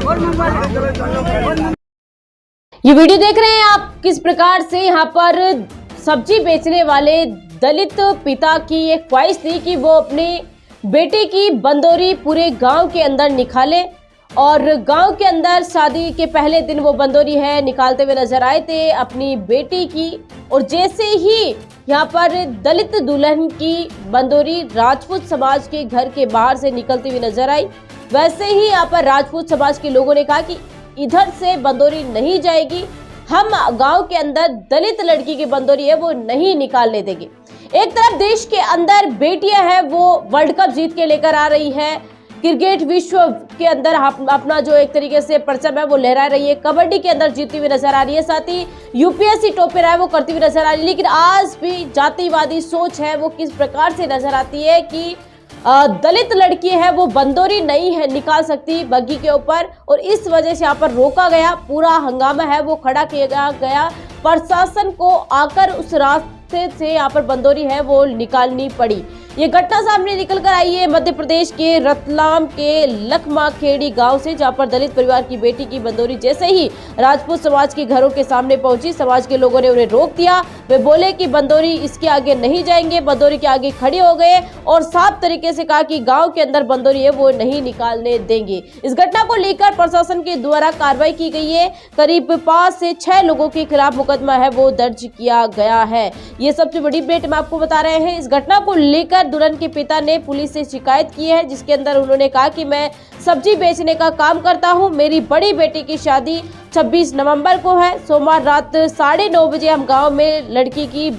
ये वीडियो देख रहे हैं आप किस प्रकार से यहाँ पर सब्जी बेचने वाले दलित पिता की एक ख्वाहिश थी कि वो अपने बेटे की बंदोरी पूरे गांव के अंदर निकाले और गांव के अंदर शादी के पहले दिन वो बंदोरी है निकालते हुए नजर आए थे अपनी बेटी की। और जैसे ही यहाँ पर दलित दुल्हन की बंदोरी राजपूत समाज के घर के बाहर से निकलती हुई नजर आई, वैसे ही यहाँ पर राजपूत समाज के लोगों ने कहा कि इधर से बंदोरी नहीं जाएगी, हम गांव के अंदर दलित लड़की की बंदोरी है वो नहीं निकालने देंगे। एक तरफ देश के अंदर बेटियां हैं वो वर्ल्ड कप जीत के लेकर आ रही है, क्रिकेट विश्व के अंदर अपना जो एक तरीके से परचम है वो लहरा रही है, कबड्डी के अंदर जीतती हुई नजर आ रही है, साथ ही यूपीएससी टॉपर है वो करती हुई नजर आ रही है। लेकिन आज भी जातिवादी सोच है वो किस प्रकार से नजर आती है कि दलित लड़की है वो बंदोरी नहीं है निकाल सकती बग्गी के ऊपर, और इस वजह से यहाँ पर रोका गया, पूरा हंगामा है वो खड़ा किया गया, प्रशासन को आकर उस रास्ते से यहाँ पर बंदोरी है वो निकालनी पड़ी। ये घटना सामने निकल कर आई है मध्य प्रदेश के रतलाम के लखमा खेड़ी गांव से, जहां पर दलित परिवार की बेटी की बंदोरी जैसे ही राजपूत समाज के घरों के सामने पहुंची, समाज के लोगों ने उन्हें रोक दिया। वे बोले कि बंदोरी इसके आगे नहीं जाएंगे, बंदोरी के आगे खड़े हो गए और साफ तरीके से कहा कि गांव के अंदर बंदोरी है वो नहीं निकालने देंगे। इस घटना को लेकर प्रशासन के द्वारा कार्रवाई की गई है, करीब 5 से 6 लोगों के खिलाफ मुकदमा है वो दर्ज किया गया है। ये सबसे बड़ी अपडेट हम आपको बता रहे हैं। इस घटना को लेकर दुल्हन के पिता ने पुलिस से शिकायत की है, जिसके अंदर उन्होंने कहा कि मैं सब्जी बेचने का काम करता हूं, मेरी बड़ी बेटी की शादी 26 नवंबर को है। सोमवार रात 9:30 बजे हम गांव में लड़की की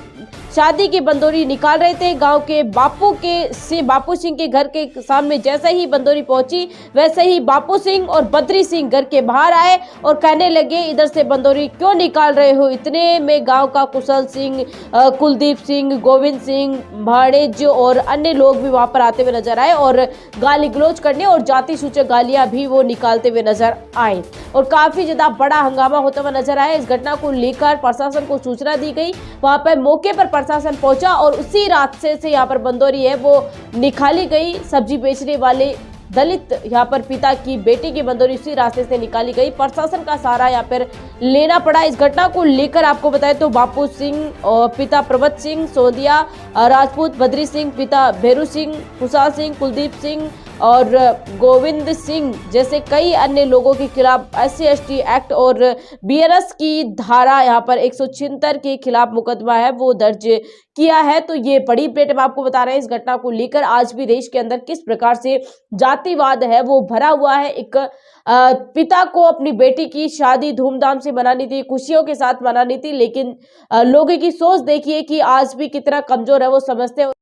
शादी की बंदोरी निकाल रहे थे। गांव के बापू सिंह के घर के सामने जैसे ही बंदोरी पहुंची, वैसे ही बापू सिंह और बद्री सिंह घर के बाहर आए और कहने लगे इधर से बंदोरी क्यों निकाल रहे हो। इतने में गांव का कुशल सिंह, कुलदीप सिंह, गोविंद सिंह, भाड़ेज और अन्य लोग भी वहां पर आते हुए नजर आए और गाली गलौज करने और जाति सूचक गालियां भी वो निकालते हुए नजर आए और काफी ज्यादा बड़ा हंगामा होता हुआ नजर आया। इस घटना को लेकर प्रशासन को सूचना दी गई, वहां पर मौके पर प्रशासन पहुंचा और उसी रास्ते से यहाँ पर बंदोरी है वो निकाली गई। सब्जी बेचने वाले दलित यहाँ पर पिता की बेटी की बंदोरी उसी रास्ते से निकाली गई, प्रशासन का सहारा यहाँ पर लेना पड़ा। इस घटना को लेकर आपको बताएं तो बापू सिंह और पिता प्रवत सिंह सोदिया राजपूत, बद्री सिंह पिता भेरू सिंह, कुशाल सिंह, कुलदीप सिंह और गोविंद सिंह जैसे कई अन्य लोगों के खिलाफ SC/ST एक्ट और BNS की धारा यहाँ पर 176 के खिलाफ मुकदमा है वो दर्ज किया है। तो ये बड़ी अपडेट हम आपको बता रहे हैं इस घटना को लेकर। आज भी देश के अंदर किस प्रकार से जातिवाद है वो भरा हुआ है। एक पिता को अपनी बेटी की शादी धूमधाम से मनानी थी, खुशियों के साथ मनानी थी, लेकिन लोगों की सोच देखिए कि आज भी कितना कमजोर है वो समझते हैं।